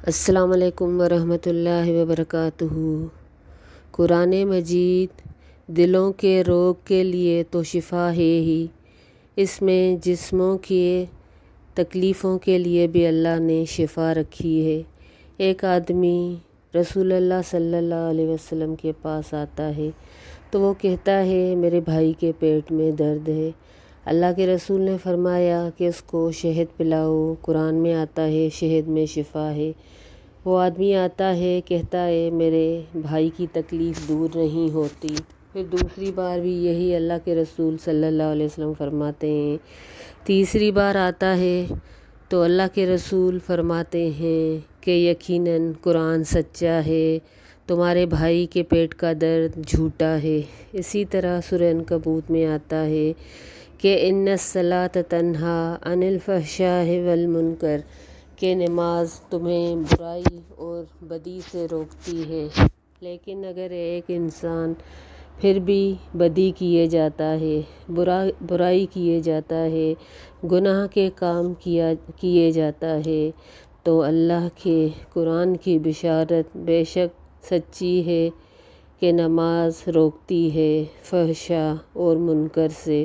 السلام علیکم ورحمۃ اللہ وبرکاتہ۔ قرآن مجید دلوں کے روگ کے لیے تو شفا ہے ہی، اس میں جسموں کے تکلیفوں کے لیے بھی اللہ نے شفا رکھی ہے۔ ایک آدمی رسول اللہ صلی اللہ علیہ وسلم کے پاس آتا ہے تو وہ کہتا ہے میرے بھائی کے پیٹ میں درد ہے۔ اللہ کے رسول نے فرمایا کہ اس کو شہد پلاؤ، قرآن میں آتا ہے شہد میں شفا ہے۔ وہ آدمی آتا ہے، کہتا ہے میرے بھائی کی تکلیف دور نہیں ہوتی۔ پھر دوسری بار بھی یہی اللہ کے رسول صلی اللہ علیہ وسلم فرماتے ہیں۔ تیسری بار آتا ہے تو اللہ کے رسول فرماتے ہیں کہ یقیناً قرآن سچا ہے، تمہارے بھائی کے پیٹ کا درد جھوٹا ہے۔ اسی طرح سورہ عنکبوت میں آتا ہے کہ ان الصلاۃ تنہیٰ عن الفحشاء والمنکر، کہ نماز تمہیں برائی اور بدی سے روکتی ہے۔ لیکن اگر ایک انسان پھر بھی بدی کیے جاتا ہے، برائی کیے جاتا ہے، گناہ کے کام کیے جاتا ہے، تو اللہ کے قرآن کی بشارت بے شک سچی ہے کہ نماز روکتی ہے فحشاء اور منکر سے۔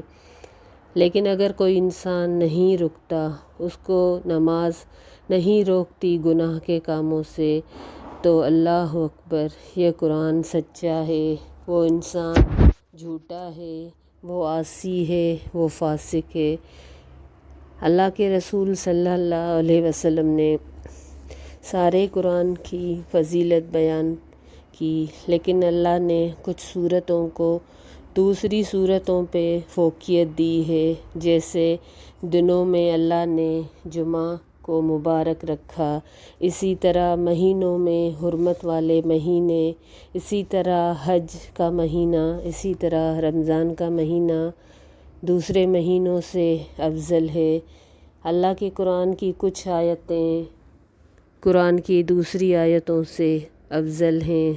لیکن اگر کوئی انسان نہیں رکتا، اس کو نماز نہیں روکتی گناہ کے کاموں سے، تو اللہ اکبر، یہ قرآن سچا ہے، وہ انسان جھوٹا ہے، وہ عاصی ہے، وہ فاسق ہے۔ اللہ کے رسول صلی اللہ علیہ وسلم نے سارے قرآن کی فضیلت بیان کی، لیکن اللہ نے کچھ صورتوں کو دوسری صورتوں پہ فوقیت دی ہے۔ جیسے دنوں میں اللہ نے جمعہ کو مبارک رکھا، اسی طرح مہینوں میں حرمت والے مہینے، اسی طرح حج کا مہینہ، اسی طرح رمضان کا مہینہ دوسرے مہینوں سے افضل ہے۔ اللہ کے قرآن کی کچھ آیتیں قرآن کی دوسری آیتوں سے افضل ہیں۔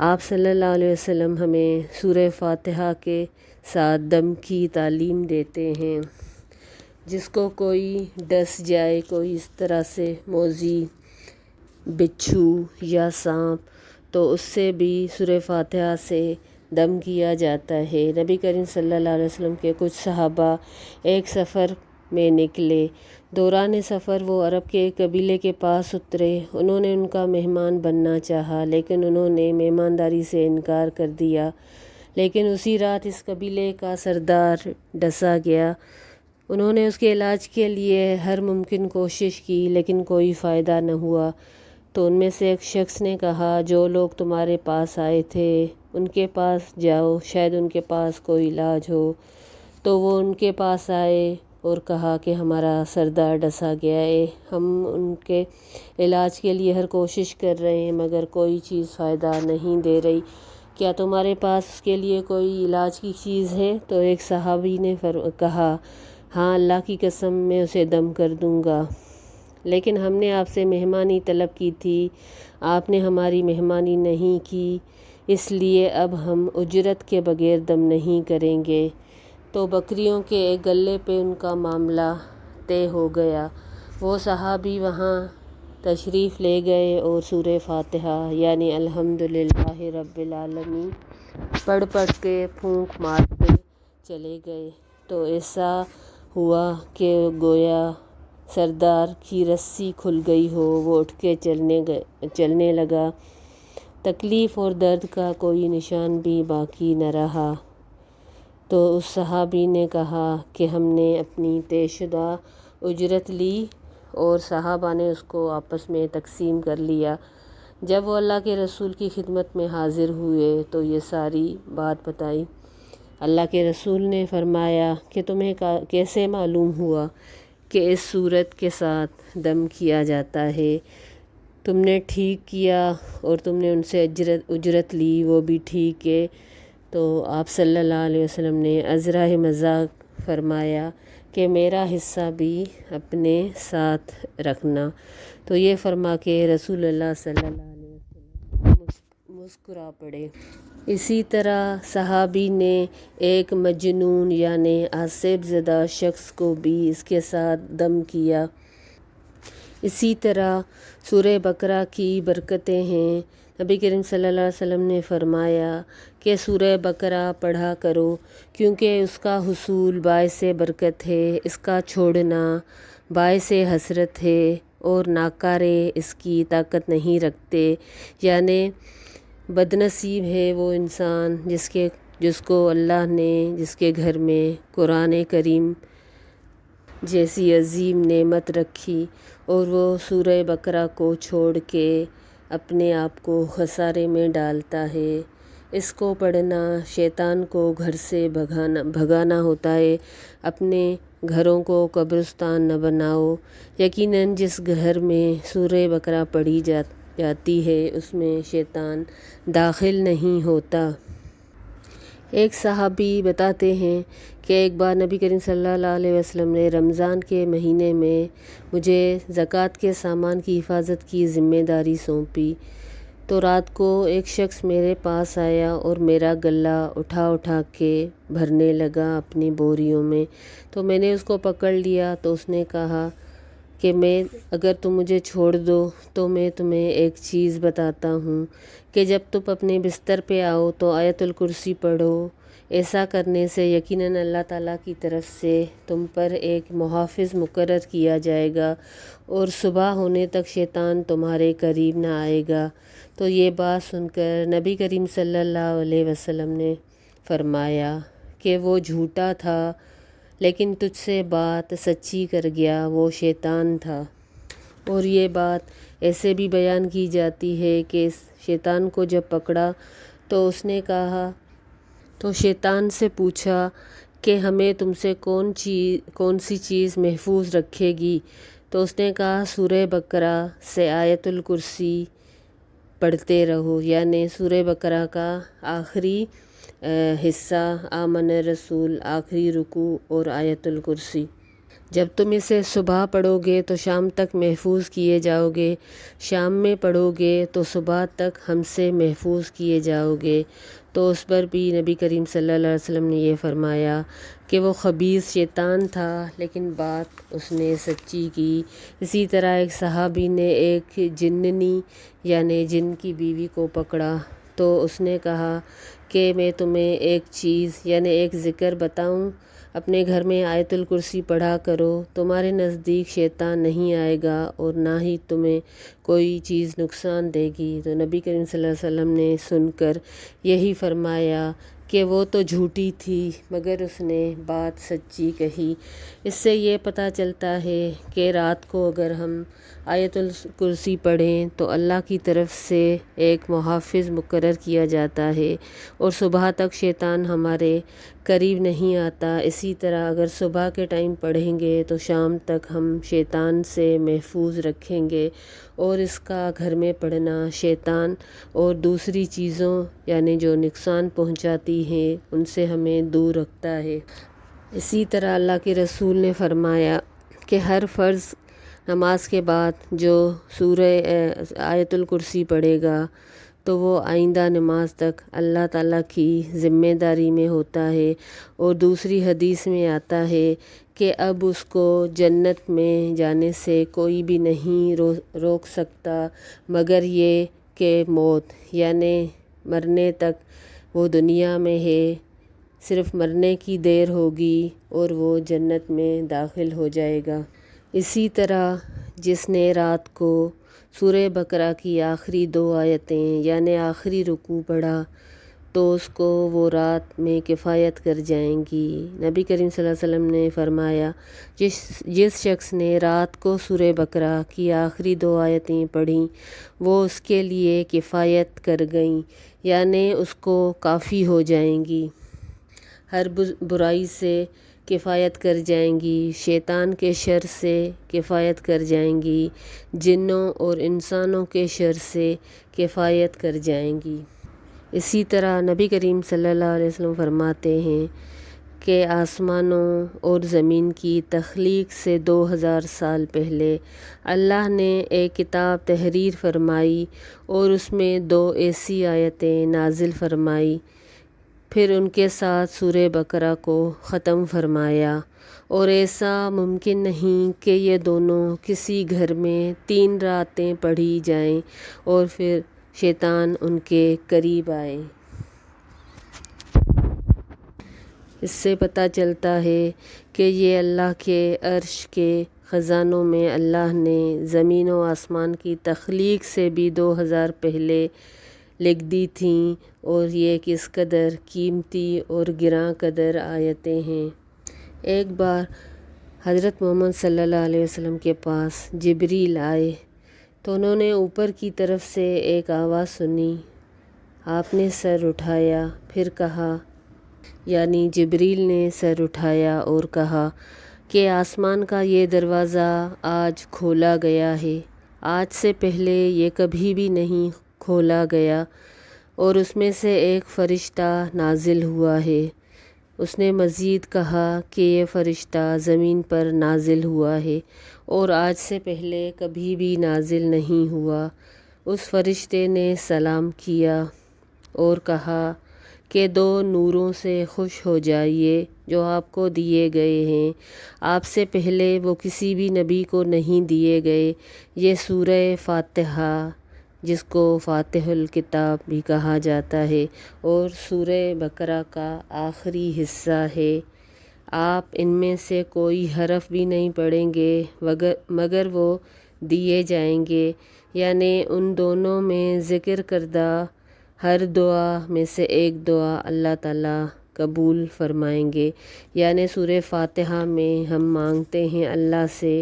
آپ صلی اللہ علیہ وسلم ہمیں سورہ فاتحہ کے ساتھ دم کی تعلیم دیتے ہیں۔ جس کو کوئی ڈس جائے، کوئی اس طرح سے موذی، بچھو یا سانپ، تو اس سے بھی سورہ فاتحہ سے دم کیا جاتا ہے۔ نبی کریم صلی اللہ علیہ وسلم کے کچھ صحابہ ایک سفر میں نکلے۔ دوران سفر وہ عرب کے ایک قبیلے کے پاس اترے۔ انہوں نے ان کا مہمان بننا چاہا، لیکن انہوں نے مہمانداری سے انکار کر دیا۔ لیکن اسی رات اس قبیلے کا سردار ڈسا گیا۔ انہوں نے اس کے علاج کے لیے ہر ممکن کوشش کی، لیکن کوئی فائدہ نہ ہوا۔ تو ان میں سے ایک شخص نے کہا جو لوگ تمہارے پاس آئے تھے ان کے پاس جاؤ، شاید ان کے پاس کوئی علاج ہو۔ تو وہ ان کے پاس آئے اور کہا کہ ہمارا سردار ڈسا گیا ہے، ہم ان کے علاج کے لیے ہر کوشش کر رہے ہیں مگر کوئی چیز فائدہ نہیں دے رہی، کیا تمہارے پاس اس کے لیے کوئی علاج کی چیز ہے؟ تو ایک صحابی نے کہا ہاں، اللہ کی قسم میں اسے دم کر دوں گا، لیکن ہم نے آپ سے مہمانی طلب کی تھی، آپ نے ہماری مہمانی نہیں کی، اس لیے اب ہم اجرت کے بغیر دم نہیں کریں گے۔ تو بکریوں کے ایک گلے پہ ان کا معاملہ طے ہو گیا۔ وہ صحابی وہاں تشریف لے گئے اور سورہ فاتحہ یعنی الحمدللہ رب العالمین پڑھ کے پھونک مارتے چلے گئے۔ تو ایسا ہوا کہ گویا سردار کی رسی کھل گئی ہو، وہ اٹھ کے چلنے لگا، تکلیف اور درد کا کوئی نشان بھی باقی نہ رہا۔ تو اس صحابی نے کہا کہ ہم نے اپنی طے شدہ اجرت لی، اور صحابہ نے اس کو آپس میں تقسیم کر لیا۔ جب وہ اللہ کے رسول کی خدمت میں حاضر ہوئے تو یہ ساری بات بتائی۔ اللہ کے رسول نے فرمایا کہ تمہیں کیسے معلوم ہوا کہ اس صورت کے ساتھ دم کیا جاتا ہے؟ تم نے ٹھیک کیا، اور تم نے ان سے اجرت لی، وہ بھی ٹھیک ہے۔ تو آپ صلی اللہ علیہ وسلم نے ازرہ مذاق فرمایا کہ میرا حصہ بھی اپنے ساتھ رکھنا۔ تو یہ فرما کے رسول اللہ صلی اللہ علیہ وسلم مسکرا پڑے۔ اسی طرح صحابی نے ایک مجنون یعنی آسیب زدہ شخص کو بھی اس کے ساتھ دم کیا۔ اسی طرح سورہ بقرہ کی برکتیں ہیں۔ نبی کریم صلی اللہ علیہ وسلم نے فرمایا کہ سورہ بقرہ پڑھا کرو کیونکہ اس کا حصول باعث برکت ہے، اس کا چھوڑنا باعث حسرت ہے، اور ناکارے اس کی طاقت نہیں رکھتے، یعنی بدنصیب ہے وہ انسان جس کو اللہ نے جس کے گھر میں قرآن کریم جیسی عظیم نعمت رکھی اور وہ سورہ بقرہ کو چھوڑ کے اپنے آپ کو خسارے میں ڈالتا ہے۔ اس کو پڑھنا شیطان کو گھر سے بھگانا ہوتا ہے۔ اپنے گھروں کو قبرستان نہ بناؤ۔ یقیناً جس گھر میں سورہ بقرہ پڑھی جاتی ہے اس میں شیطان داخل نہیں ہوتا۔ ایک صحابی بتاتے ہیں کہ ایک بار نبی کریم صلی اللہ علیہ وسلم نے رمضان کے مہینے میں مجھے زکوٰۃ کے سامان کی حفاظت کی ذمہ داری سونپی، تو رات کو ایک شخص میرے پاس آیا اور میرا غلہ اٹھا کے بھرنے لگا اپنی بوریوں میں، تو میں نے اس کو پکڑ لیا۔ تو اس نے کہا کہ اگر تم مجھے چھوڑ دو تو میں تمہیں ایک چیز بتاتا ہوں کہ جب تم اپنے بستر پہ آؤ تو آیت الکرسی پڑھو، ایسا کرنے سے یقیناً اللہ تعالیٰ کی طرف سے تم پر ایک محافظ مقرر کیا جائے گا اور صبح ہونے تک شیطان تمہارے قریب نہ آئے گا۔ تو یہ بات سن کر نبی کریم صلی اللہ علیہ وسلم نے فرمایا کہ وہ جھوٹا تھا لیکن تجھ سے بات سچی کر گیا، وہ شیطان تھا۔ اور یہ بات ایسے بھی بیان کی جاتی ہے کہ شیطان کو جب پکڑا تو اس نے کہا، تو شیطان سے پوچھا کہ ہمیں تم سے کون سی چیز محفوظ رکھے گی؟ تو اس نے کہا سورہ بقرہ سے آیت الکرسی پڑھتے رہو، یعنی سورہ بقرہ کا آخری حصہ آمن الرسول، آخری رکوع اور آیت الکرسی۔ جب تم اسے صبح پڑھو گے تو شام تک محفوظ کیے جاؤ گے، شام میں پڑھو گے تو صبح تک ہم سے محفوظ کیے جاؤ گے۔ تو اس پر بھی نبی کریم صلی اللہ علیہ وسلم نے یہ فرمایا کہ وہ خبیث شیطان تھا لیکن بات اس نے سچی کی۔ اسی طرح ایک صحابی نے ایک جننی یعنی جن کی بیوی کو پکڑا تو اس نے کہا کہ میں تمہیں ایک چیز یعنی ایک ذکر بتاؤں، اپنے گھر میں آیت الکرسی پڑھا کرو، تمہارے نزدیک شیطان نہیں آئے گا اور نہ ہی تمہیں کوئی چیز نقصان دے گی۔ تو نبی کریم صلی اللہ علیہ وسلم نے سن کر یہی فرمایا کہ وہ تو جھوٹی تھی مگر اس نے بات سچی کہی۔ اس سے یہ پتہ چلتا ہے کہ رات کو اگر ہم آیت الکرسی پڑھیں تو اللہ کی طرف سے ایک محافظ مقرر کیا جاتا ہے اور صبح تک شیطان ہمارے قریب نہیں آتا۔ اسی طرح اگر صبح کے ٹائم پڑھیں گے تو شام تک ہم شیطان سے محفوظ رکھیں گے، اور اس کا گھر میں پڑھنا شیطان اور دوسری چیزوں یعنی جو نقصان پہنچاتی ہیں ان سے ہمیں دور رکھتا ہے۔ اسی طرح اللہ کے رسول نے فرمایا کہ ہر فرض نماز کے بعد جو سورہ آیت الکرسی پڑھے گا تو وہ آئندہ نماز تک اللہ تعالیٰ کی ذمہ داری میں ہوتا ہے، اور دوسری حدیث میں آتا ہے کہ اب اس کو جنت میں جانے سے کوئی بھی نہیں روک سکتا مگر یہ کہ موت، یعنی مرنے تک وہ دنیا میں ہے، صرف مرنے کی دیر ہوگی اور وہ جنت میں داخل ہو جائے گا۔ اسی طرح جس نے رات کو سورہ بقرہ کی آخری 2 آیتیں یعنی آخری رکوع پڑھا تو اس کو وہ رات میں کفایت کر جائیں گی۔ نبی کریم صلی اللہ علیہ وسلم نے فرمایا جس شخص نے رات کو سورہ بقرہ کی آخری 2 آیتیں پڑھیں وہ اس کے لیے کفایت کر گئیں، یعنی اس کو کافی ہو جائیں گی، ہر برائی سے کفایت کر جائیں گی، شیطان کے شر سے کفایت کر جائیں گی، جنوں اور انسانوں کے شر سے کفایت کر جائیں گی۔ اسی طرح نبی کریم صلی اللہ علیہ وسلم فرماتے ہیں کہ آسمانوں اور زمین کی تخلیق سے 2000 سال پہلے اللہ نے ایک کتاب تحریر فرمائی اور اس میں 2 ایسی آیتیں نازل فرمائی پھر ان کے ساتھ سورہ بقرہ کو ختم فرمایا، اور ایسا ممکن نہیں کہ یہ دونوں کسی گھر میں 3 راتیں پڑھی جائیں اور پھر شیطان ان کے قریب آئے۔ اس سے پتہ چلتا ہے کہ یہ اللہ کے عرش کے خزانوں میں اللہ نے زمین و آسمان کی تخلیق سے بھی 2000 پہلے لکھ دی تھیں، اور یہ کس قدر قیمتی اور گراں قدر آیتیں ہیں۔ ایک بار حضرت محمد صلی اللہ علیہ وسلم کے پاس جبریل آئے تو انہوں نے اوپر کی طرف سے ایک آواز سنی۔ آپ نے سر اٹھایا، پھر کہا، یعنی جبریل نے سر اٹھایا اور کہا کہ آسمان کا یہ دروازہ آج کھولا گیا ہے، آج سے پہلے یہ کبھی بھی نہیں کھولا گیا، اور اس میں سے ایک فرشتہ نازل ہوا ہے۔ اس نے مزید کہا کہ یہ فرشتہ زمین پر نازل ہوا ہے اور آج سے پہلے کبھی بھی نازل نہیں ہوا۔ اس فرشتے نے سلام کیا اور کہا کہ 2 نوروں سے خوش ہو جائیے جو آپ کو دیے گئے ہیں، آپ سے پہلے وہ کسی بھی نبی کو نہیں دیے گئے۔ یہ سورہ فاتحہ، جس کو فاتح الکتاب بھی کہا جاتا ہے، اور سورہ بقرہ کا آخری حصہ ہے۔ آپ ان میں سے کوئی حرف بھی نہیں پڑھیں گے مگر وہ دیے جائیں گے، یعنی ان دونوں میں ذکر کردہ ہر دعا میں سے ایک دعا اللہ تعالیٰ قبول فرمائیں گے۔ یعنی سورہ فاتحہ میں ہم مانگتے ہیں اللہ سے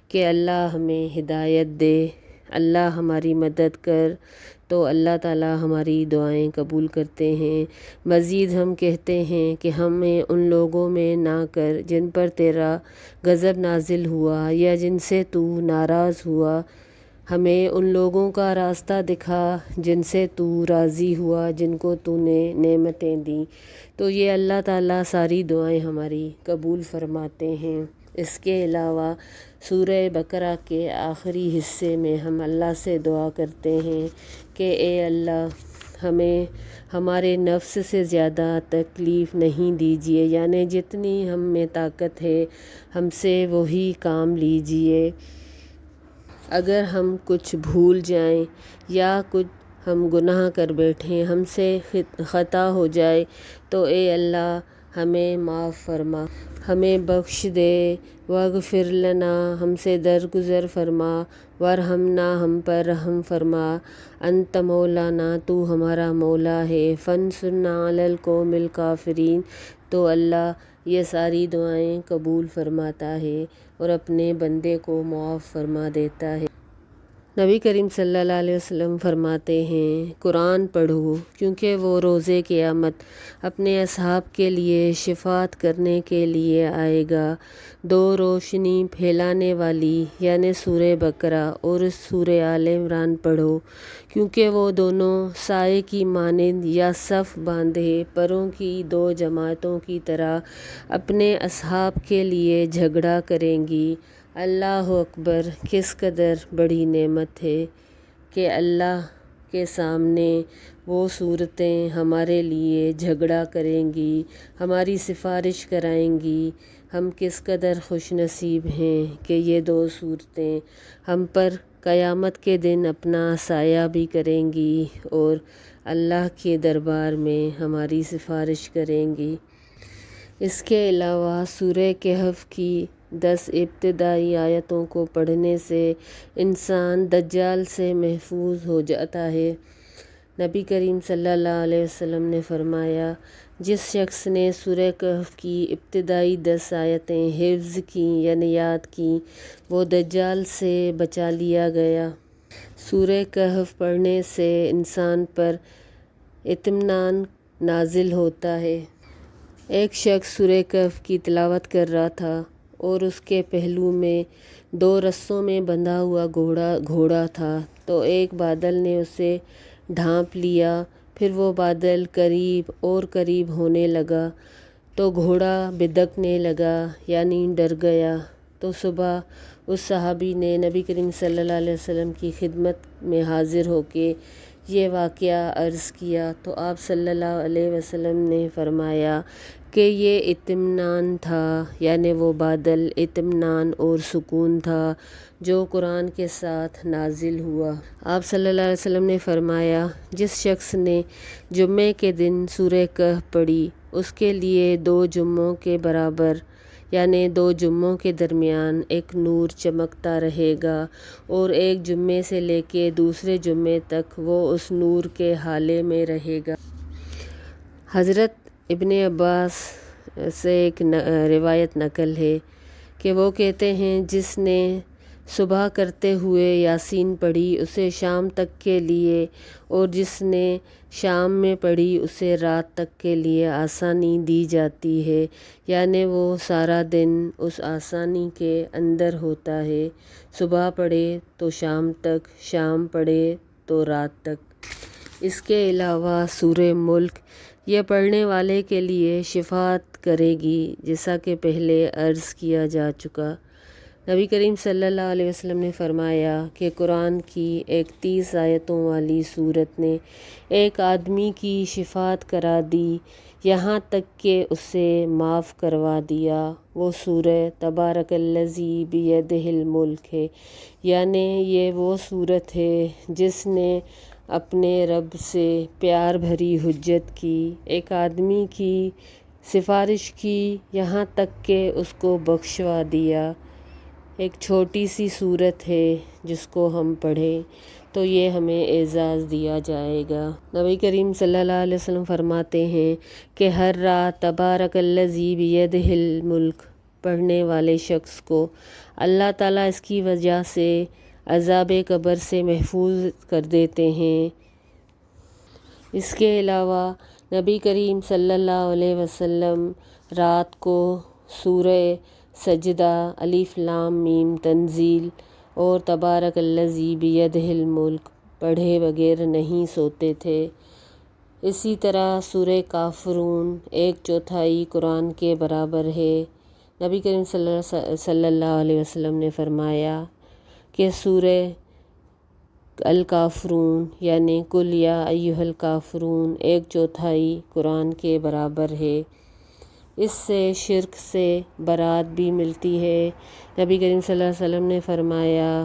کہ اللہ ہمیں ہدایت دے، اللہ ہماری مدد کر، تو اللہ تعالیٰ ہماری دعائیں قبول کرتے ہیں۔ مزید ہم کہتے ہیں کہ ہمیں ان لوگوں میں نہ کر جن پر تیرا غضب نازل ہوا یا جن سے تو ناراض ہوا، ہمیں ان لوگوں کا راستہ دکھا جن سے تو راضی ہوا، جن کو تو نے نعمتیں دیں۔ تو یہ اللہ تعالیٰ ساری دعائیں ہماری قبول فرماتے ہیں۔ اس کے علاوہ سورہ بقرہ کے آخری حصے میں ہم اللہ سے دعا کرتے ہیں کہ اے اللہ، ہمیں ہمارے نفس سے زیادہ تکلیف نہیں دیجیے، یعنی جتنی ہم میں طاقت ہے ہم سے وہی کام لیجیے۔ اگر ہم کچھ بھول جائیں یا کچھ ہم گناہ کر بیٹھیں، ہم سے خطا ہو جائے، تو اے اللہ ہمیں معاف فرما، ہمیں بخش دے۔ واغفر لنا، ہم سے درگزر فرما، وارحمنا، ہم پر رحم فرما، انت مولانا، تو ہمارا مولا ہے، فانصرنا علی القوم الکافرین۔ تو اللہ یہ ساری دعائیں قبول فرماتا ہے اور اپنے بندے کو معاف فرما دیتا ہے۔ نبی کریم صلی اللہ علیہ وسلم فرماتے ہیں، قرآن پڑھو کیونکہ وہ روز قیامت اپنے اصحاب کے لیے شفاعت کرنے کے لیے آئے گا۔ 2 روشنی پھیلانے والی یعنی سورہ بقرہ اور سورہ آل عمران پڑھو، کیونکہ وہ دونوں سائے کی مانند یا صف باندھے پروں کی 2 جماعتوں کی طرح اپنے اصحاب کے لیے جھگڑا کریں گی۔ اللہ اکبر! کس قدر بڑی نعمت ہے کہ اللہ کے سامنے وہ صورتیں ہمارے لیے جھگڑا کریں گی، ہماری سفارش کرائیں گی۔ ہم کس قدر خوش نصیب ہیں کہ یہ 2 صورتیں ہم پر قیامت کے دن اپنا سایہ بھی کریں گی اور اللہ کے دربار میں ہماری سفارش کریں گی۔ اس کے علاوہ سورہ کہف کی 10 ابتدائی آیتوں کو پڑھنے سے انسان دجال سے محفوظ ہو جاتا ہے۔ نبی کریم صلی اللہ علیہ وسلم نے فرمایا، جس شخص نے سورہ کہف کی ابتدائی 10 آیتیں حفظ کیں یعنی یاد کیں، وہ دجال سے بچا لیا گیا۔ سورہ کہف پڑھنے سے انسان پر اطمینان نازل ہوتا ہے۔ ایک شخص سورہ کہف کی تلاوت کر رہا تھا اور اس کے پہلو میں 2 رسوں میں بندھا ہوا گھوڑا تھا، تو ایک بادل نے اسے ڈھانپ لیا، پھر وہ بادل قریب اور قریب ہونے لگا تو گھوڑا بدکنے لگا یعنی ڈر گیا۔ تو صبح اس صحابی نے نبی کریم صلی اللہ علیہ وسلم کی خدمت میں حاضر ہو کے یہ واقعہ عرض کیا تو آپ صلی اللہ علیہ وسلم نے فرمایا کہ یہ اطمینان تھا، یعنی وہ بادل اطمینان اور سکون تھا جو قرآن کے ساتھ نازل ہوا۔ آپ صلی اللہ علیہ وسلم نے فرمایا جس شخص نے جمعے کے دن سورہ کہف پڑھی اس کے لیے 2 جمعوں کے برابر، یعنی 2 جمعوں کے درمیان ایک نور چمکتا رہے گا، اور ایک جمعے سے لے کے دوسرے جمعے تک وہ اس نور کے حالے میں رہے گا۔ حضرت ابن عباس سے ایک روایت نقل ہے کہ وہ کہتے ہیں جس نے صبح کرتے ہوئے یاسین پڑھی اسے شام تک کے لیے، اور جس نے شام میں پڑھی اسے رات تک کے لیے آسانی دی جاتی ہے، یعنی وہ سارا دن اس آسانی کے اندر ہوتا ہے۔ صبح پڑھے تو شام تک، شام پڑھے تو رات تک۔ اس کے علاوہ سورہ ملک یہ پڑھنے والے کے لیے شفاعت کرے گی، جیسا کہ پہلے عرض کیا جا چکا۔ نبی کریم صلی اللہ علیہ وسلم نے فرمایا کہ قرآن کی 31 آیتوں والی سورت نے ایک آدمی کی شفاعت کرا دی، یہاں تک کہ اسے معاف کروا دیا۔ وہ سورہ تبارک الذی بیدہ الملک ہے، یعنی یہ وہ سورت ہے جس نے اپنے رب سے پیار بھری حجت کی، ایک آدمی کی سفارش کی، یہاں تک کہ اس کو بخشوا دیا۔ ایک چھوٹی سی سورت ہے جس کو ہم پڑھیں تو یہ ہمیں اعزاز دیا جائے گا۔ نبی کریم صلی اللہ علیہ وسلم فرماتے ہیں کہ ہر رات تبارک الذی بیدہ الملک پڑھنے والے شخص کو اللہ تعالیٰ اس کی وجہ سے عذاب قبر سے محفوظ کر دیتے ہیں۔ اس کے علاوہ نبی کریم صلی اللہ علیہ وسلم رات کو سورہ سجدہ، الف لام میم تنزیل اور تبارک الذی بیدہ الملک پڑھے بغیر نہیں سوتے تھے۔ اسی طرح سورہ کافرون 1/4 قرآن کے برابر ہے۔ نبی کریم صلی اللہ علیہ وسلم نے فرمایا کہ سورہ الکافرون یعنی قل یا ایھا الکافرون 1/4 قرآن کے برابر ہے۔ اس سے شرک سے برات بھی ملتی ہے۔ نبی کریم صلی اللہ علیہ وسلم نے فرمایا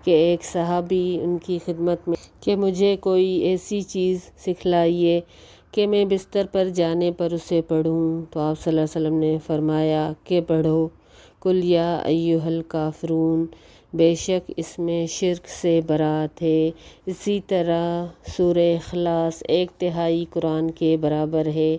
کہ ایک صحابی ان کی خدمت میں کہ مجھے کوئی ایسی چیز سکھلائیے کہ میں بستر پر جانے پر اسے پڑھوں، تو آپ صلی اللہ علیہ وسلم نے فرمایا کہ پڑھو قل یا ایھا الکافرون، بے شک اس میں شرک سے برات ہے۔ اسی طرح سورہ اخلاص 1/3 قرآن کے برابر ہے۔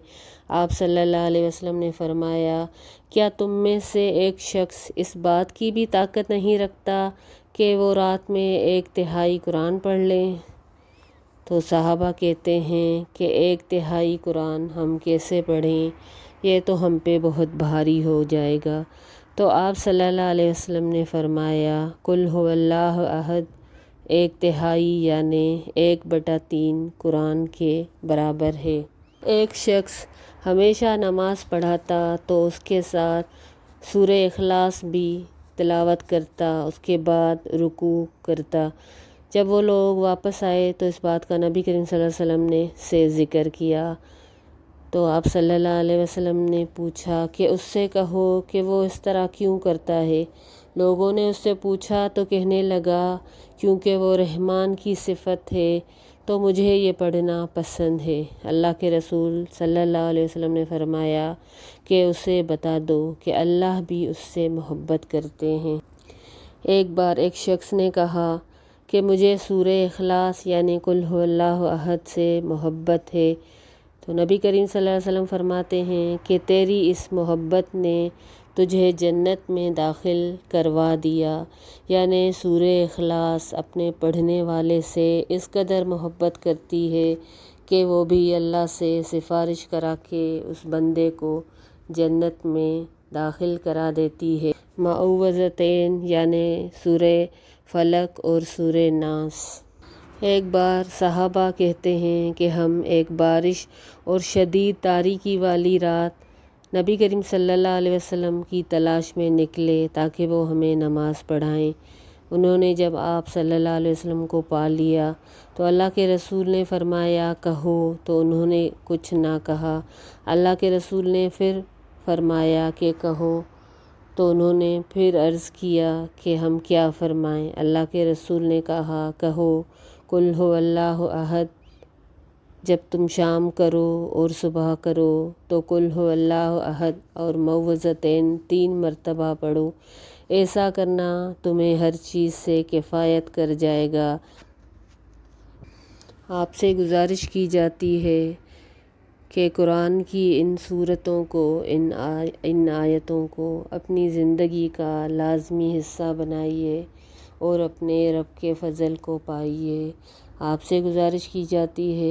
آپ صلی اللہ علیہ وسلم نے فرمایا کیا تم میں سے ایک شخص اس بات کی بھی طاقت نہیں رکھتا کہ وہ رات میں 1/3 قرآن پڑھ لیں؟ تو صحابہ کہتے ہیں کہ 1/3 قرآن ہم کیسے پڑھیں، یہ تو ہم پہ بہت بھاری ہو جائے گا۔ تو آپ صلی اللہ علیہ وسلم نے فرمایا قل ھو اللہ احد 1/3 یعنی 1/3 قرآن کے برابر ہے۔ ایک شخص ہمیشہ نماز پڑھاتا تو اس کے ساتھ سورہ اخلاص بھی تلاوت کرتا، اس کے بعد رکوع کرتا۔ جب وہ لوگ واپس آئے تو اس بات کا نبی کریم صلی اللہ علیہ وسلم سے ذکر کیا، تو آپ صلی اللہ علیہ وسلم نے پوچھا کہ اس سے کہو کہ وہ اس طرح کیوں کرتا ہے۔ لوگوں نے اس سے پوچھا تو کہنے لگا کیونکہ وہ رحمان کی صفت ہے تو مجھے یہ پڑھنا پسند ہے۔ اللہ کے رسول صلی اللہ علیہ وسلم نے فرمایا کہ اسے بتا دو کہ اللہ بھی اس سے محبت کرتے ہیں۔ ایک بار ایک شخص نے کہا کہ مجھے سورہ اخلاص یعنی قل ھو اللہ احد سے محبت ہے، تو نبی کریم صلی اللہ علیہ وسلم فرماتے ہیں کہ تیری اس محبت نے تجھے جنت میں داخل کروا دیا، یعنی سورہ اخلاص اپنے پڑھنے والے سے اس قدر محبت کرتی ہے کہ وہ بھی اللہ سے سفارش کرا کے اس بندے کو جنت میں داخل کرا دیتی ہے۔ معوذتین یعنی سورہ فلق اور سورہ ناس۔ ایک بار صحابہ کہتے ہیں کہ ہم ایک بارش اور شدید تاریکی والی رات نبی کریم صلی اللہ علیہ وسلم کی تلاش میں نکلے تاکہ وہ ہمیں نماز پڑھائیں۔ انہوں نے جب آپ صلی اللہ علیہ وسلم کو پا لیا تو اللہ کے رسول نے فرمایا کہو، تو انہوں نے کچھ نہ کہا۔ اللہ کے رسول نے پھر فرمایا کہ کہو، تو انہوں نے پھر عرض کیا کہ ہم کیا فرمائیں؟ اللہ کے رسول نے کہا کہو قل هو اللہ احد۔ جب تم شام کرو اور صبح کرو تو قل هو اللہ احد اور معوذتین 3 مرتبہ پڑھو۔ ایسا کرنا تمہیں ہر چیز سے کفایت کر جائے گا۔ آپ سے گزارش کی جاتی ہے کہ قرآن کی ان صورتوں کو، ان آیتوں کو اپنی زندگی کا لازمی حصہ بنائیے اور اپنے رب کے فضل کو پائیے۔ آپ سے گزارش کی جاتی ہے